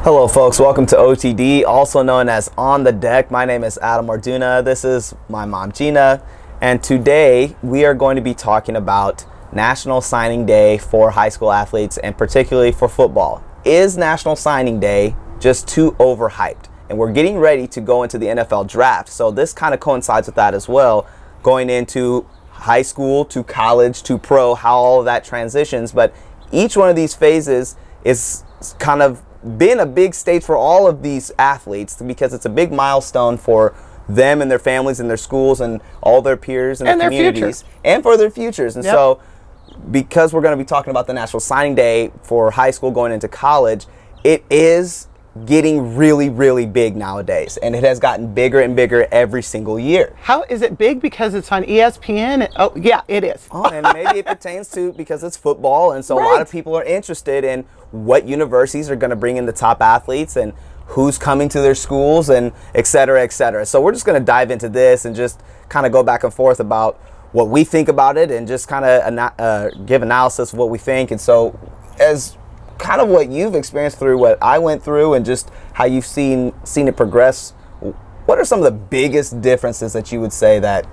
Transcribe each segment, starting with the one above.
Hello folks, welcome to OTD, also known as On the Deck. My name is Adam Orduna, this is my mom Gina, and today we are going to be talking about National Signing Day for high school athletes and particularly for football. Is National Signing Day just too overhyped? And we're getting ready to go into the NFL draft, so this kind of coincides with that as well, going into high school to college to pro, how all of that transitions. But each one of these phases is kind of been a big stage for all of these athletes because it's a big milestone for them and their families and their schools and all their peers and their communities and for their futures. And so because we're going to be talking about the National Signing Day for high school going into college, it is getting really, really big nowadays, and it has gotten bigger and bigger every single year. How is it big? Because it's on ESPN? Oh, yeah, it is. Oh, and maybe it pertains to because it's football, and so a lot of people are interested in what universities are going to bring in the top athletes and who's coming to their schools and et cetera, et cetera. So we're just going to dive into this and just kind of go back and forth about what we think about it and just kind of give analysis of what we think. And so as kind of what you've experienced through what I went through and just how you've seen it progress, what are some of the biggest differences that you would say that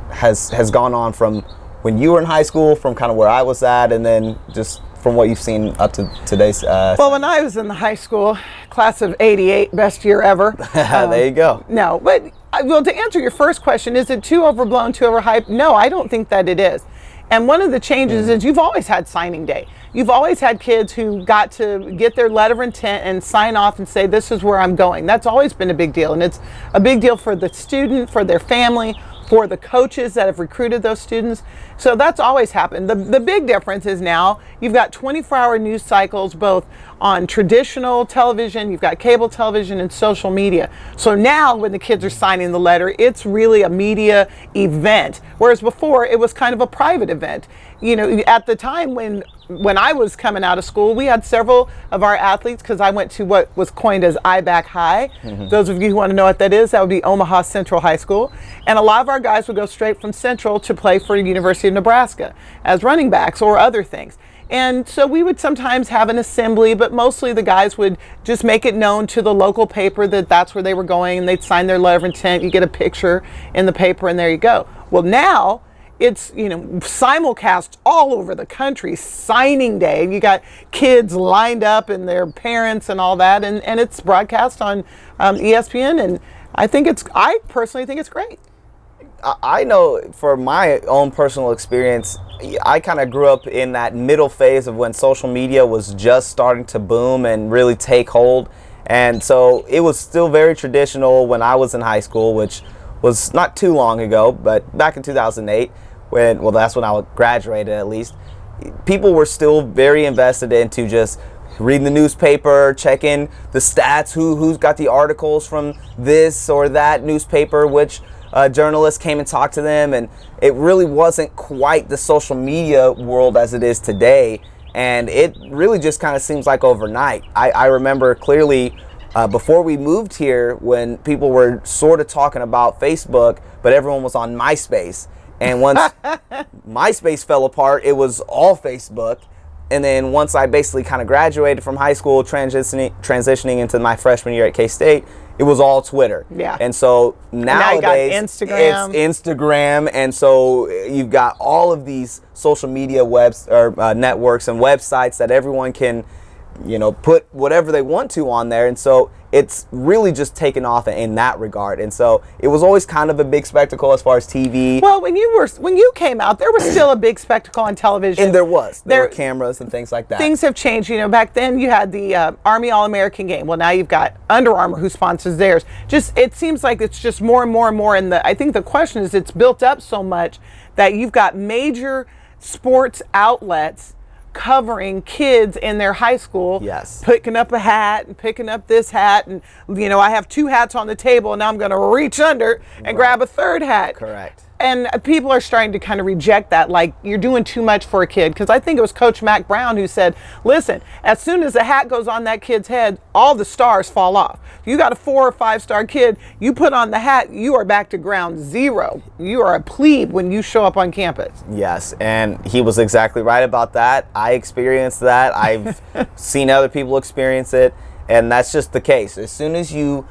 has gone on from when you were in high school, from kind of where I was at, and then just from what you've seen up to today's well, when I was in the high school class of 88, best year ever. There you go. No, but well, to answer your first question, is it too overblown, too overhyped? No, I don't think that it is. And one of the changes is you've always had signing day. You've always had kids who got to get their letter of intent and sign off and say, this is where I'm going. That's always been a big deal. And it's a big deal for the student, for their family, for the coaches that have recruited those students. So that's always happened. The big difference is now you've got 24-hour news cycles, both on traditional television, you've got cable television and social media. So now when the kids are signing the letter, it's really a media event. Whereas before it was kind of a private event. You know, at the time when I was coming out of school, we had several of our athletes, because I went to what was coined as IBAC High. Those of you who want to know what that is, that would be Omaha Central High School. And a lot of our guys would go straight from Central to play for the University of Nebraska as running backs or other things. And so we would sometimes have an assembly, but mostly the guys would just make it known to the local paper that that's where they were going, and they'd sign their letter of intent. You get a picture in the paper, and there you go. Well, now it's, you know, simulcast all over the country, signing day. You got kids lined up and their parents and all that, and it's broadcast on ESPN, and I personally think it's great. I know for my own personal experience, I kind of grew up in that middle phase of when social media was just starting to boom and really take hold. And so it was still very traditional when I was in high school, which was not too long ago, but back in 2008, well, that's when I graduated at least, people were still very invested into just reading the newspaper, checking the stats, who's got the articles from this or that newspaper, which journalists came and talked to them, and it really wasn't quite the social media world as it is today, and it really just kind of seems like overnight. I remember clearly before we moved here when people were sort of talking about Facebook, but everyone was on MySpace, and once MySpace fell apart, it was all Facebook. And then once I basically kind of graduated from high school, transitioning into my freshman year at K-State, it was all Twitter. Yeah. And so nowadays, it's Instagram. And so you've got all of these social media networks and websites that everyone can, you know, put whatever they want to on there. And so it's really just taken off in that regard. And so it was always kind of a big spectacle as far as TV. Well, when you came out, there was still a big spectacle on television. And there were cameras and things like that. Things have changed. You know, back then you had the Army All-American game. Well, now you've got Under Armour who sponsors theirs. It seems like it's just more and more and more. And I think the question is, it's built up so much that you've got major sports outlets covering kids in their high school, picking up a hat and picking up this hat, and you know, I have two hats on the table and now I'm going to reach under and grab a third hat. Correct. And people are starting to kind of reject that, like, you're doing too much for a kid. Because I think it was Coach Mac Brown who said, listen, as soon as a hat goes on that kid's head, all the stars fall off. If you got a 4 or 5 star kid, you put on the hat, you are back to ground zero. You are a plebe when you show up on campus. Yes, and he was exactly right about that. I experienced that. I've seen other people experience it. And that's just the case. As soon as you,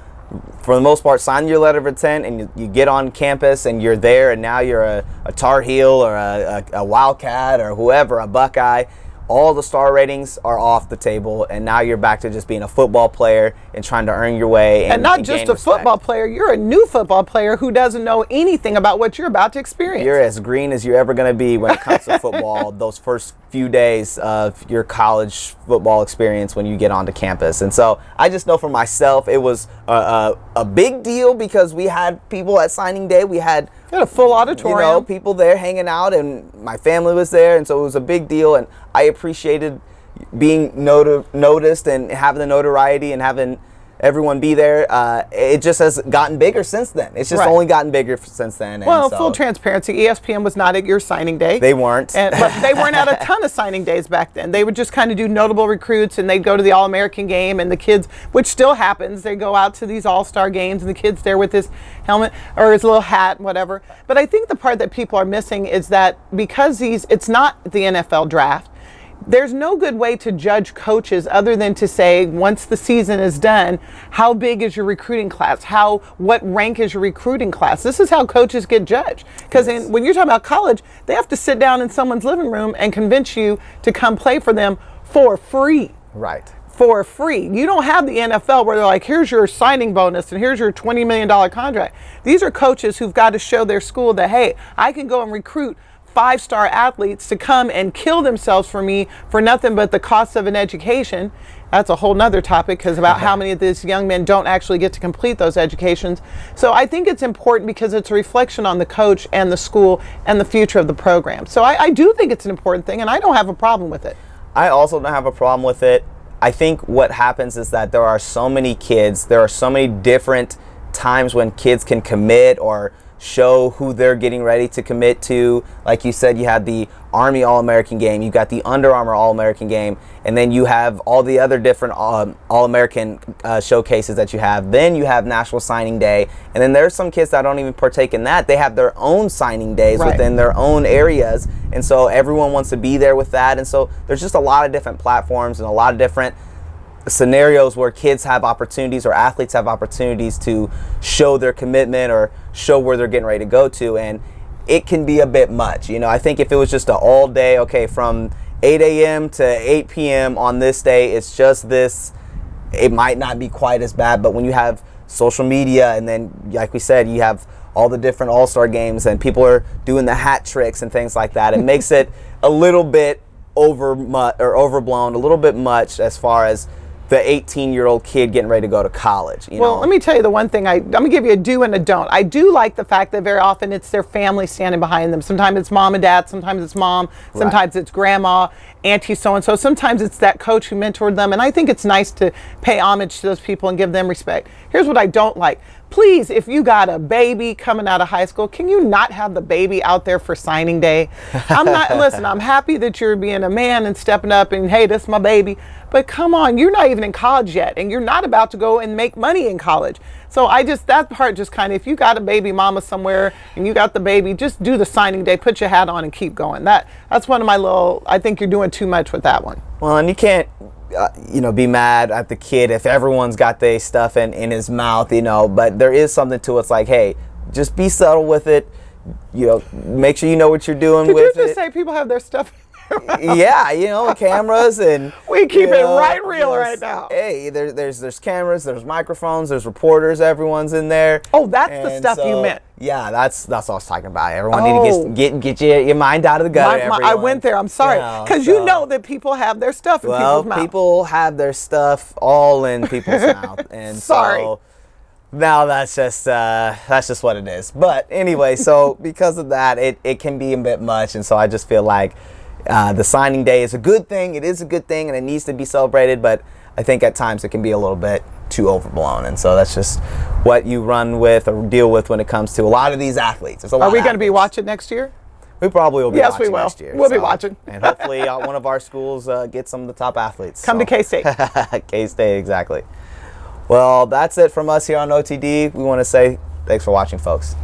for the most part, sign your letter of intent and you get on campus and you're there, and now you're a Tar Heel or a Wildcat or whoever, a Buckeye, all the star ratings are off the table, and now you're back to just being a football player and trying to earn your way. And not just a football player, you're a new football player who doesn't know anything about what you're about to experience. You're as green as you're ever going to be when it comes to football, those first few days of your college football experience when you get onto campus. And so I just know for myself, it was a big deal because we had people at signing day. We had a full auditorium. People there hanging out, and my family was there, and so it was a big deal. And I appreciated being noticed and having the notoriety and having everyone be there. It just has gotten bigger since then. It's just only gotten bigger since then. Well, full transparency, ESPN was not at your signing day. They weren't. But they weren't at a ton of signing days back then. They would just kind of do notable recruits, and they'd go to the All-American game, and the kids, which still happens, they go out to these All-Star games, and the kid's there with his helmet or his little hat, whatever. But I think the part that people are missing is that because it's not the NFL draft, there's no good way to judge coaches other than to say, once the season is done, how big is your recruiting class? What rank is your recruiting class? This is how coaches get judged. Because when you're talking about college, they have to sit down in someone's living room and convince you to come play for them for free. Right. For free. You don't have the NFL where they're like, here's your signing bonus and here's your $20 million contract. These are coaches who've got to show their school that, hey, I can go and recruit 5-star athletes to come and kill themselves for me for nothing but the cost of an education. That's a whole nother topic, because about how many of these young men don't actually get to complete those educations. So I think it's important because it's a reflection on the coach and the school and the future of the program. So I do think it's an important thing, and I don't have a problem with it. I also don't have a problem with it. I think what happens is that there are so many kids, there are so many different times when kids can commit or show who they're getting ready to commit to. Like you said, you had the Army All-American game, you got the Under Armour All-American game, and then you have all the other different All-American showcases that you have. Then you have National Signing Day, and then there's some kids that don't even partake in that. They have their own signing days within their own areas, and so everyone wants to be there with that. And so there's just a lot of different platforms and a lot of different scenarios where kids have opportunities or athletes have opportunities to show their commitment or show where they're getting ready to go to, and it can be a bit much. I think if it was just an all day, okay, from 8 a.m. to 8 p.m. on this day, it's just this, it might not be quite as bad. But when you have social media, and then like we said, you have all the different all-star games and people are doing the hat tricks and things like that, it makes it a little bit overblown, a little bit much as far as the 18-year-old kid getting ready to go to college. Well, let me tell you the one thing, I'm going to give you a do and a don't. I do like the fact that very often it's their family standing behind them. Sometimes it's mom and dad, sometimes it's mom, sometimes it's grandma, auntie so-and-so. Sometimes it's that coach who mentored them, and I think it's nice to pay homage to those people and give them respect. Here's what I don't like. Please, if you got a baby coming out of high school, can you not have the baby out there for signing day? Listen, I'm happy that you're being a man and stepping up and, hey, this is my baby. But come on, you're not even in college yet, and you're not about to go and make money in college. So that part just kind of, if you got a baby mama somewhere and you got the baby, just do the signing day, put your hat on and keep going. That's one of my I think you're doing too much with that one. Well, and you can't, be mad at the kid if everyone's got their stuff in his mouth, but there is something to it. It's like, hey, just be subtle with it. Make sure you know what you're doing with it. Did you just say people have their stuff? Yeah, cameras, and we keep it right real right now. Hey, there's cameras, there's microphones, there's reporters, everyone's in there. Oh, that's the stuff you meant. Yeah, that's what I was talking about. Everyone need to get your mind out of the gutter. I went there. I'm sorry, because you know that people have their stuff in people's mouth. People have their stuff all in people's mouth, and sorry. So now that's just what it is. But anyway, so because of that, it can be a bit much, and so I just feel like the signing day is a good thing. It is a good thing, and it needs to be celebrated. But I think at times it can be a little bit too overblown, and so that's just what you run with or deal with when it comes to a lot of these athletes. Are we going to be watching next year? We probably will be watching next year. We'll be watching. And hopefully one of our schools gets some of the top athletes. Come to K-State. K-State, exactly. Well, that's it from us here on OTD. We want to say thanks for watching, folks.